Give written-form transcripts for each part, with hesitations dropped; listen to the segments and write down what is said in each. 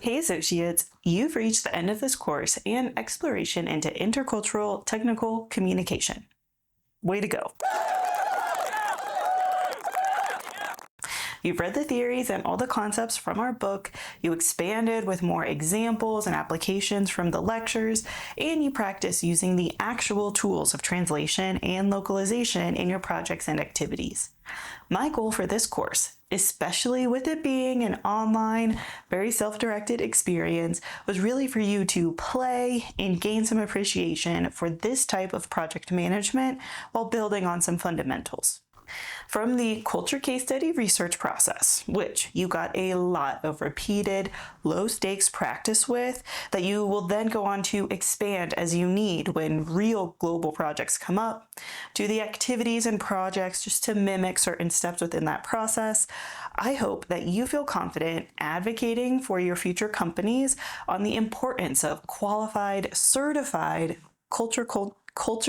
Hey associates, you've reached the end of this course and exploration into intercultural technical communication. Way to go. You've read the theories and all the concepts from our book, you expanded with more examples and applications from the lectures, and you practice using the actual tools of translation and localization in your projects and activities. My goal for this course, especially with it being an online, very self-directed experience, was really for you to play and gain some appreciation for this type of project management while building on some fundamentals. From the culture case study research process, which you got a lot of repeated, low-stakes practice with, that you will then go on to expand as you need when real global projects come up, to the activities and projects just to mimic certain steps within that process, I hope that you feel confident advocating for your future companies on the importance of qualified, certified culture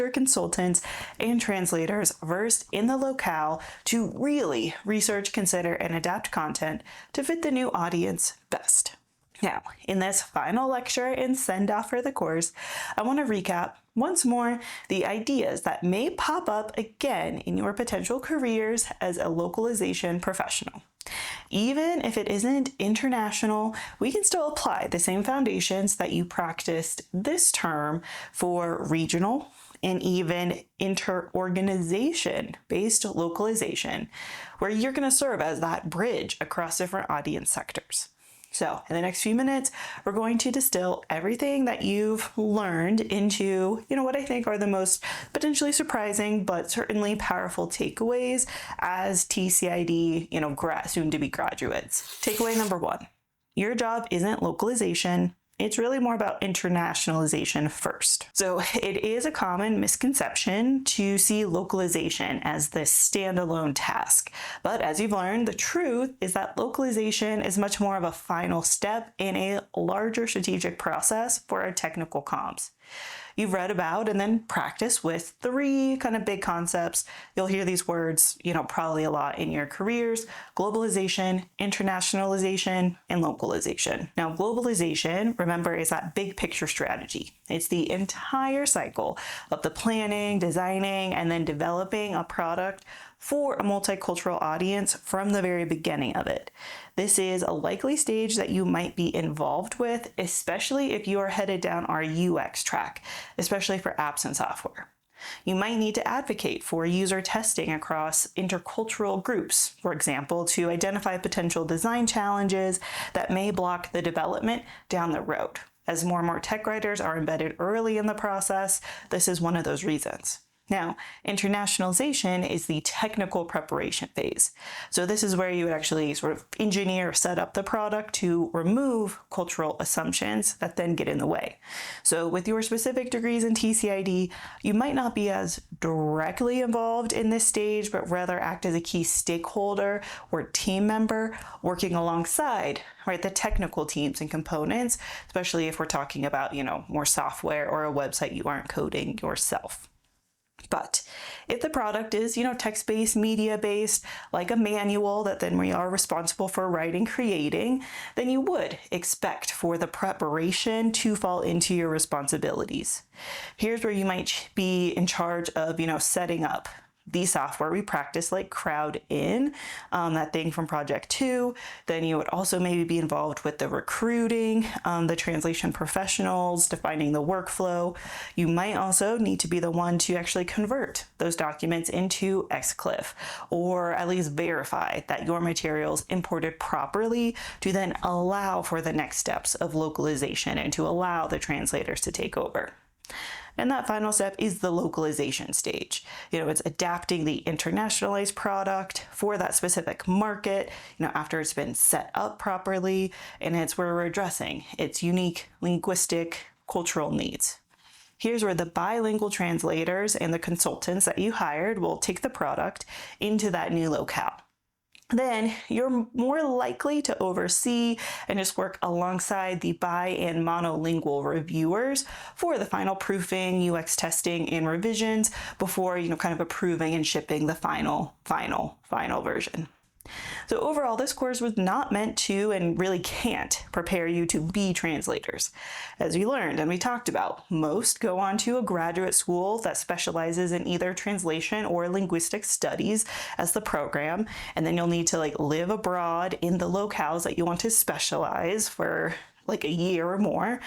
consultants and translators versed in the locale to really research, consider, and adapt content to fit the new audience best. Now, in this final lecture and send-off for the course, I want to recap once more the ideas that may pop up again in your potential careers as a localization professional. Even if it isn't international, we can still apply the same foundations that you practiced this term for regional and even inter-organization-based localization, where you're going to serve as that bridge across different audience sectors. So in the next few minutes, we're going to distill everything that you've learned into, what I think are the most potentially surprising, but certainly powerful takeaways as TCID, soon-to-be graduates. Takeaway number one, your job isn't localization. It's really more about internationalization first. So it is a common misconception to see localization as this standalone task. But as you've learned, the truth is that localization is much more of a final step in a larger strategic process for our technical comms. You've read about and then practice with three kind of big concepts. You'll hear these words, probably a lot in your careers: globalization, internationalization, and localization. Now, globalization, remember, is that big picture strategy. It's the entire cycle of the planning, designing, and then developing a product for a multicultural audience from the very beginning of it. This is a likely stage that you might be involved with, especially if you are headed down our UX track, especially for apps and software. You might need to advocate for user testing across intercultural groups, for example, to identify potential design challenges that may block the development down the road. As more and more tech writers are embedded early in the process, this is one of those reasons. Now, internationalization is the technical preparation phase. So this is where you would actually sort of engineer, set up the product to remove cultural assumptions that then get in the way. So with your specific degrees in TCID, you might not be as directly involved in this stage, but rather act as a key stakeholder or team member working alongside, the technical teams and components, especially if we're talking about, more software or a website you aren't coding yourself. But if the product is, text-based, media-based, like a manual that then we are responsible for writing, creating, then you would expect for the preparation to fall into your responsibilities. Here's where you might be in charge of, setting up the software we practice, like Crowd In, that thing from Project 2. Then you would also maybe be involved with the recruiting, the translation professionals, defining the workflow. You might also need to be the one to actually convert those documents into XClif, or at least verify that your materials imported properly to then allow for the next steps of localization and to allow the translators to take over. And that final step is the localization stage. It's adapting the internationalized product for that specific market, after it's been set up properly, and it's where we're addressing its unique linguistic, cultural needs. Here's where the bilingual translators and the consultants that you hired will take the product into that new locale. Then you're more likely to oversee and just work alongside the bi and monolingual reviewers for the final proofing, UX testing, and revisions before, kind of approving and shipping the final version. So overall, this course was not meant to and really can't prepare you to be translators. As we learned and we talked about, most go on to a graduate school that specializes in either translation or linguistic studies as the program, and then you'll need to live abroad in the locales that you want to specialize for a year or more,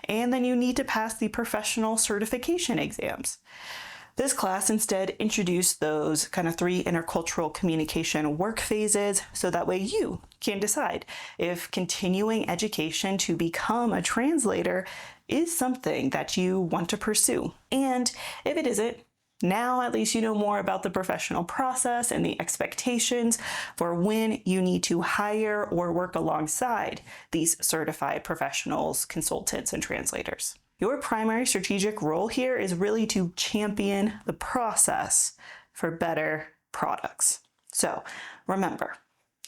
and then you need to pass the professional certification exams. This class instead introduced those kind of 3 intercultural communication work phases, so that way you can decide if continuing education to become a translator is something that you want to pursue. And if it isn't, now at least you know more about the professional process and the expectations for when you need to hire or work alongside these certified professionals, consultants, and translators. Your primary strategic role here is really to champion the process for better products. So remember,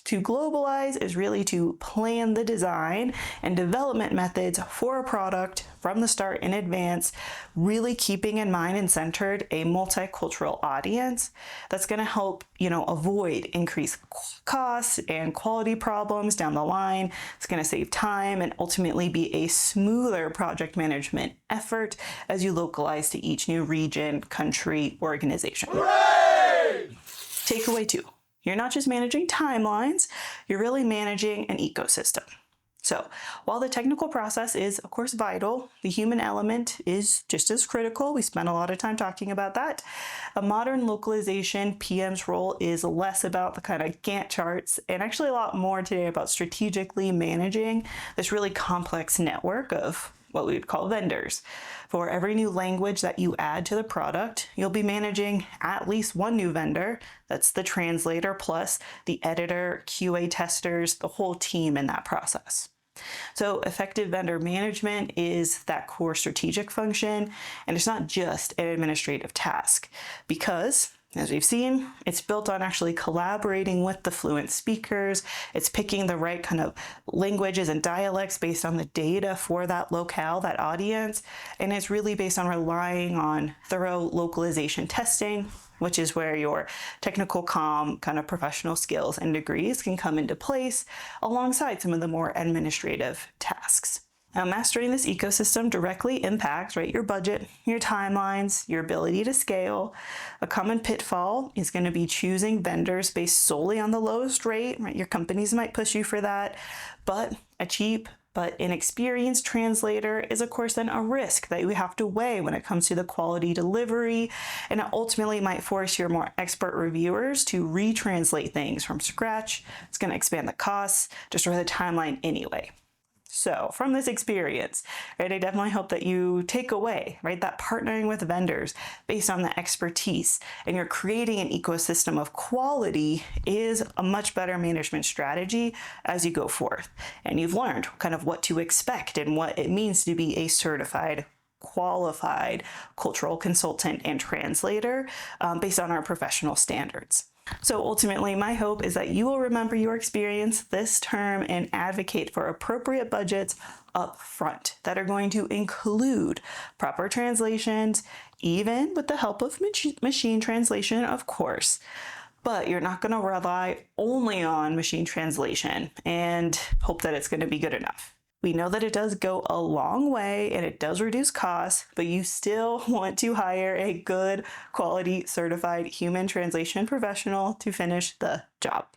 to globalize is really to plan the design and development methods for a product from the start in advance, really keeping in mind and centered a multicultural audience that's going to help, avoid increased costs and quality problems down the line. It's going to save time and ultimately be a smoother project management effort as you localize to each new region, country, organization. Hooray! Takeaway 2. You're not just managing timelines, you're really managing an ecosystem. So while the technical process is, of course, vital, the human element is just as critical. We spent a lot of time talking about that. A modern localization PM's role is less about the kind of Gantt charts and actually a lot more today about strategically managing this really complex network of what we would call vendors. For every new language that you add to the product, you'll be managing at least one new vendor. That's the translator plus the editor, QA testers, the whole team in that process. So effective vendor management is that core strategic function, and it's not just an administrative task because, as we've seen, it's built on actually collaborating with the fluent speakers. It's picking the right kind of languages and dialects based on the data for that locale, that audience. And it's really based on relying on thorough localization testing, which is where your technical comm kind of professional skills and degrees can come into place alongside some of the more administrative tasks. Now, mastering this ecosystem directly impacts, your budget, your timelines, your ability to scale. A common pitfall is going to be choosing vendors based solely on the lowest rate, Your companies might push you for that, but a cheap but inexperienced translator is, of course, then a risk that you have to weigh when it comes to the quality delivery, and it ultimately might force your more expert reviewers to retranslate things from scratch. It's going to expand the costs, destroy the timeline anyway. So from this experience, I definitely hope that you take away, that partnering with vendors based on the expertise and you're creating an ecosystem of quality is a much better management strategy as you go forth. And you've learned kind of what to expect and what it means to be a certified, qualified cultural consultant and translator based on our professional standards. So ultimately, my hope is that you will remember your experience this term and advocate for appropriate budgets up front that are going to include proper translations, even with the help of machine translation, of course. But you're not going to rely only on machine translation and hope that it's going to be good enough. We know that it does go a long way and it does reduce costs, but you still want to hire a good quality certified human translation professional to finish the job.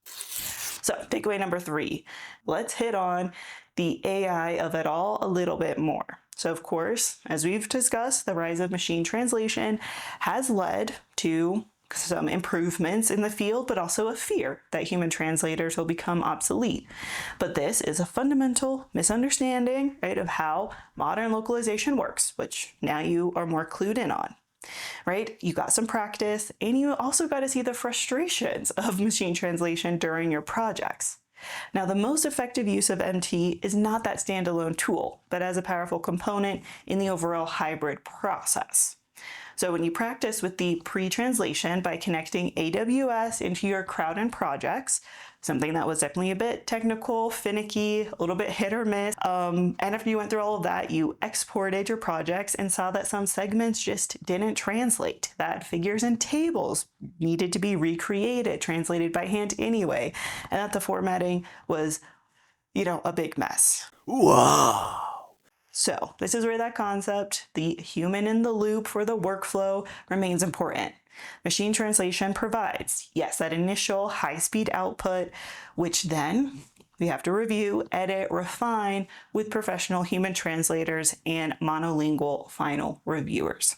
So takeaway number 3, let's hit on the AI of it all a little bit more. So of course, as we've discussed, the rise of machine translation has led to some improvements in the field, but also a fear that human translators will become obsolete. But this is a fundamental misunderstanding, of how modern localization works, which now you are more clued in on. You got some practice, and you also got to see the frustrations of machine translation during your projects. Now, the most effective use of MT is not that standalone tool, but as a powerful component in the overall hybrid process. So when you practice with the pre-translation by connecting AWS into your crowd and projects, something that was definitely a bit technical, finicky, a little bit hit or miss. And after you went through all of that, you exported your projects and saw that some segments just didn't translate, that figures and tables needed to be recreated, translated by hand anyway, and that the formatting was, a big mess. Whoa! So this is where that concept, the human in the loop for the workflow, remains important. Machine translation provides, yes, that initial high-speed output, which then we have to review, edit, refine with professional human translators and monolingual final reviewers.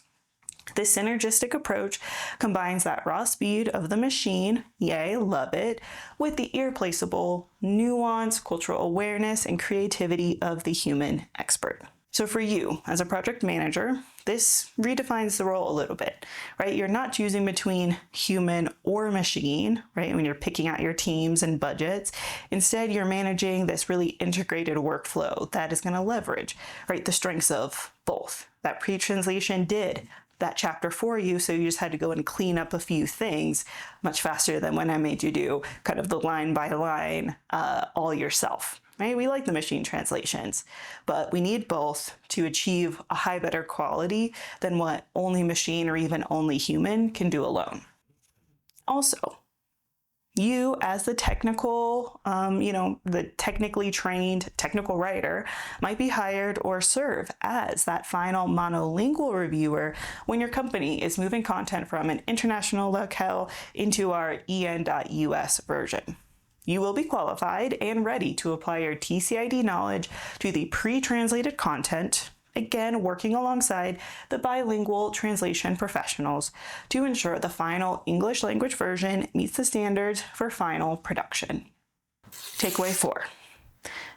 This synergistic approach combines that raw speed of the machine, yay, love it, with the irreplaceable nuance, cultural awareness, and creativity of the human expert. So for you, as a project manager, this redefines the role a little bit, right? You're not choosing between human or machine, right? When you're picking out your teams and budgets. Instead, you're managing this really integrated workflow that is going to leverage, right, the strengths of both. That pre-translation did that chapter for you, so you just had to go and clean up a few things much faster than when I made you do kind of the line by line all yourself. Right? We like the machine translations, but we need both to achieve a high, better quality than what only machine or even only human can do alone. Also, you as the technical, the technically trained technical writer might be hired or serve as that final monolingual reviewer when your company is moving content from an international locale into our en.us version. You will be qualified and ready to apply your TCID knowledge to the pre-translated content, again working alongside the bilingual translation professionals to ensure the final English language version meets the standards for final production. Takeaway 4.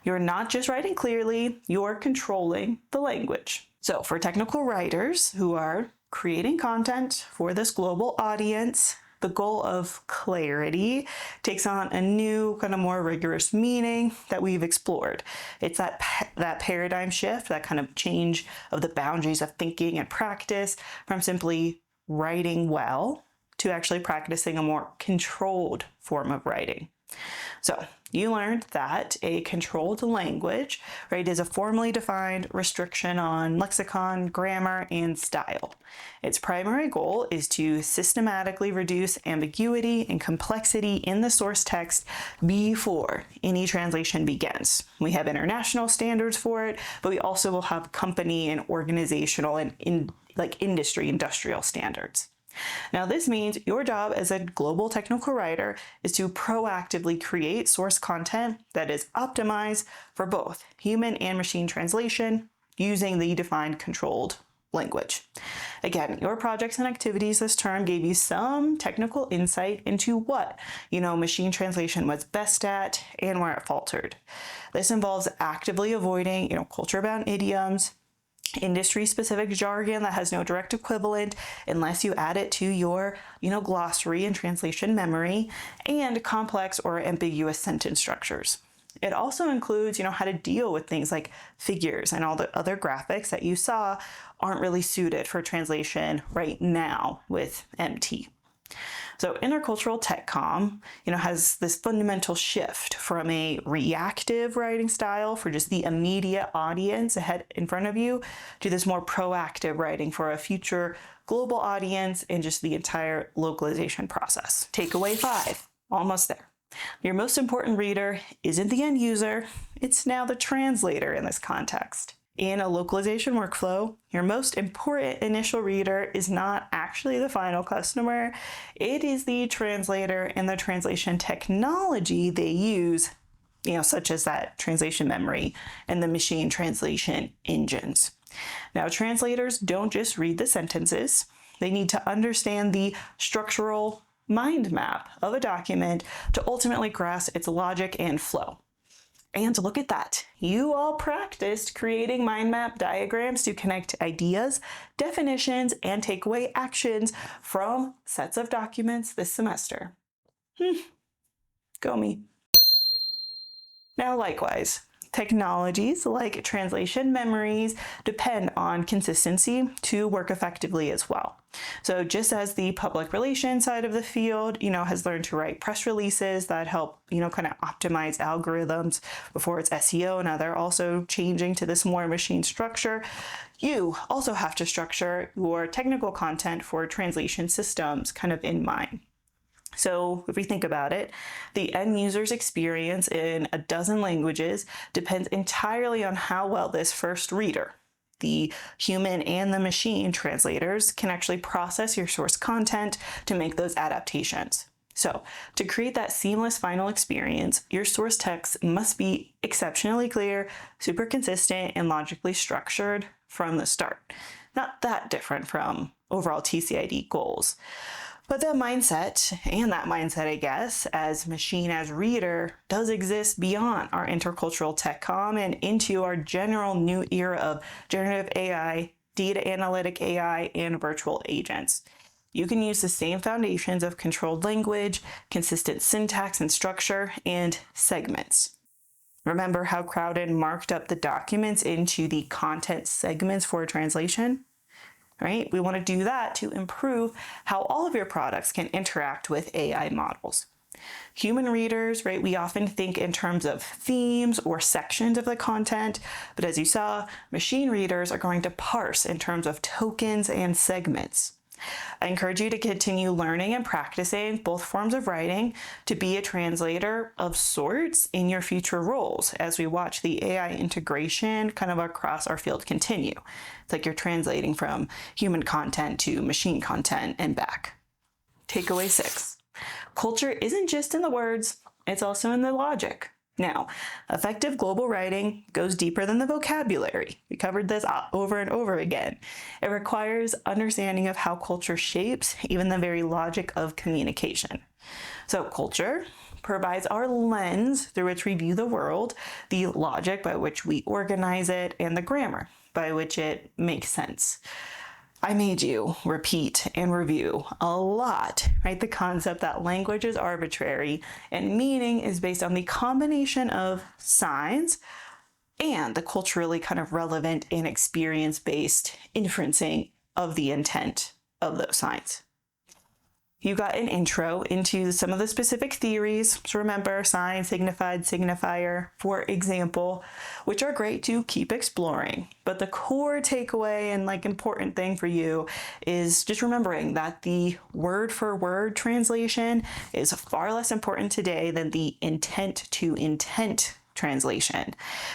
You're not just writing clearly, you're controlling the language. So for technical writers who are creating content for this global audience, the goal of clarity takes on a new, kind of more rigorous meaning that we've explored. It's that paradigm shift, that kind of change of the boundaries of thinking and practice from simply writing well to actually practicing a more controlled form of writing. So you learned that a controlled language, right, is a formally defined restriction on lexicon, grammar, and style. Its primary goal is to systematically reduce ambiguity and complexity in the source text before any translation begins. We have international standards for it, but we also will have company and organizational and industrial standards. Now, this means your job as a global technical writer is to proactively create source content that is optimized for both human and machine translation using the defined controlled language. Again, your projects and activities this term gave you some technical insight into what, machine translation was best at and where it faltered. This involves actively avoiding, culture-bound idioms, industry-specific jargon that has no direct equivalent unless you add it to your, glossary and translation memory, and complex or ambiguous sentence structures. It also includes, how to deal with things like figures and all the other graphics that you saw aren't really suited for translation right now with MT. So Intercultural Tech Com, has this fundamental shift from a reactive writing style for just the immediate audience ahead in front of you to this more proactive writing for a future global audience and just the entire localization process. Takeaway 5, almost there. Your most important reader isn't the end user, it's now the translator in this context. In a localization workflow, your most important initial reader is not actually the final customer. It is the translator and the translation technology they use, such as that translation memory and the machine translation engines. Now, translators don't just read the sentences. They need to understand the structural mind map of a document to ultimately grasp its logic and flow. And look at that. You all practiced creating mind map diagrams to connect ideas, definitions, and takeaway actions from sets of documents this semester. Go me. Now, likewise, Technologies like translation memories depend on consistency to work effectively as well. So just as the public relations side of the field, has learned to write press releases that help, kind of optimize algorithms before it's SEO, now they're also changing to this more machine structure. You also have to structure your technical content for translation systems kind of in mind. So if we think about it, the end user's experience in a dozen languages depends entirely on how well this first reader, the human and the machine translators, can actually process your source content to make those adaptations. So to create that seamless final experience, your source text must be exceptionally clear, super consistent, and logically structured from the start. Not that different from overall TCID goals. But that mindset, I guess, as machine as reader, does exist beyond our intercultural tech comm and into our general new era of generative AI, data analytic AI, and virtual agents. You can use the same foundations of controlled language, consistent syntax and structure, and segments. Remember how Crowden marked up the documents into the content segments for translation? Right? We want to do that to improve how all of your products can interact with AI models. Human readers, right, we often think in terms of themes or sections of the content, but as you saw, machine readers are going to parse in terms of tokens and segments. I encourage you to continue learning and practicing both forms of writing to be a translator of sorts in your future roles as we watch the AI integration kind of across our field continue. It's like you're translating from human content to machine content and back. Takeaway 6. Culture isn't just in the words, it's also in the logic. Now, effective global writing goes deeper than the vocabulary. We covered this over and over again. It requires understanding of how culture shapes even the very logic of communication. So culture provides our lens through which we view the world, the logic by which we organize it, and the grammar by which it makes sense. I made you repeat and review a lot, right? The concept that language is arbitrary and meaning is based on the combination of signs and the culturally kind of relevant and experience-based inferencing of the intent of those signs. You got an intro into some of the specific theories. So remember, sign, signified, signifier, for example, which are great to keep exploring. But the core takeaway and important thing for you is just remembering that the word for word translation is far less important today than the intent to intent translation.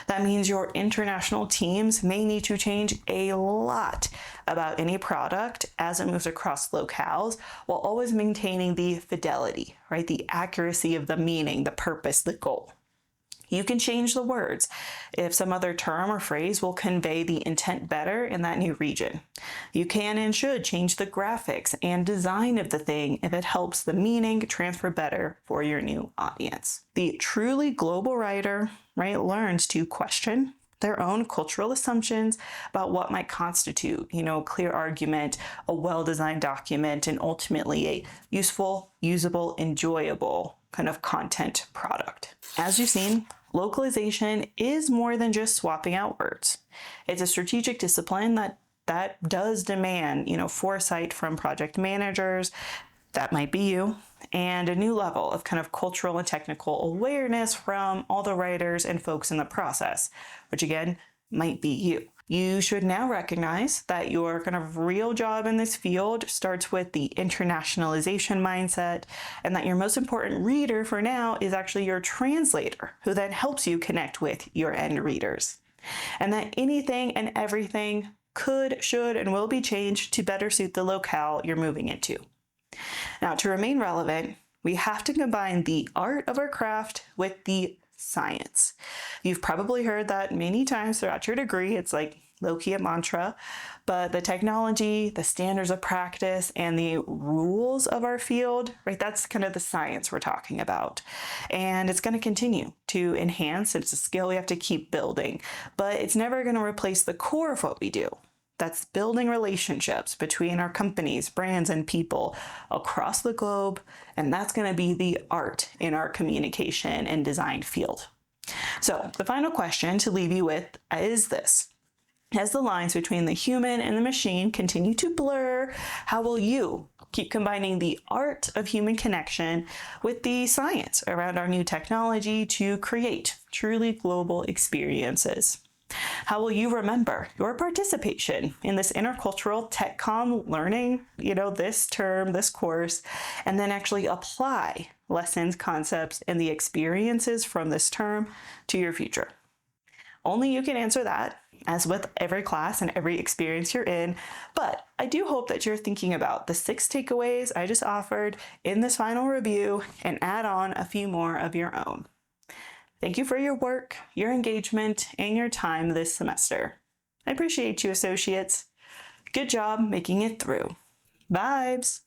That means your international teams may need to change a lot about any product as it moves across locales while always maintaining the fidelity, right? The accuracy of the meaning, the purpose, the goal. You can change the words if some other term or phrase will convey the intent better in that new region. You can and should change the graphics and design of the thing if it helps the meaning transfer better for your new audience. The truly global writer, right, learns to question their own cultural assumptions about what might constitute, a clear argument, a well-designed document, and ultimately a useful, usable, enjoyable kind of content product. As you've seen, localization is more than just swapping out words. It's a strategic discipline that does demand, foresight from project managers, that might be you, and a new level of kind of cultural and technical awareness from all the writers and folks in the process, which again, might be you. You should now recognize that your kind of real job in this field starts with the internationalization mindset, and that your most important reader for now is actually your translator, who then helps you connect with your end readers. And that anything and everything could, should, and will be changed to better suit the locale you're moving into. Now, to remain relevant, we have to combine the art of our craft with the science. You've probably heard that many times throughout your degree. It's like low-key a mantra, but the technology, the standards of practice, and the rules of our field, right? That's kind of the science we're talking about. And it's going to continue to enhance. It's a skill we have to keep building, but it's never going to replace the core of what we do. That's building relationships between our companies, brands, and people across the globe. And that's going to be the art in our communication and design field. So the final question to leave you with is this. As the lines between the human and the machine continue to blur, how will you keep combining the art of human connection with the science around our new technology to create truly global experiences? How will you remember your participation in this intercultural tech com learning, this term, this course, and then actually apply lessons, concepts, and the experiences from this term to your future? Only you can answer that, as with every class and every experience you're in, but I do hope that you're thinking about the 6 takeaways I just offered in this final review and add on a few more of your own. Thank you for your work, your engagement, and your time this semester. I appreciate you, associates. Good job making it through. Vibes!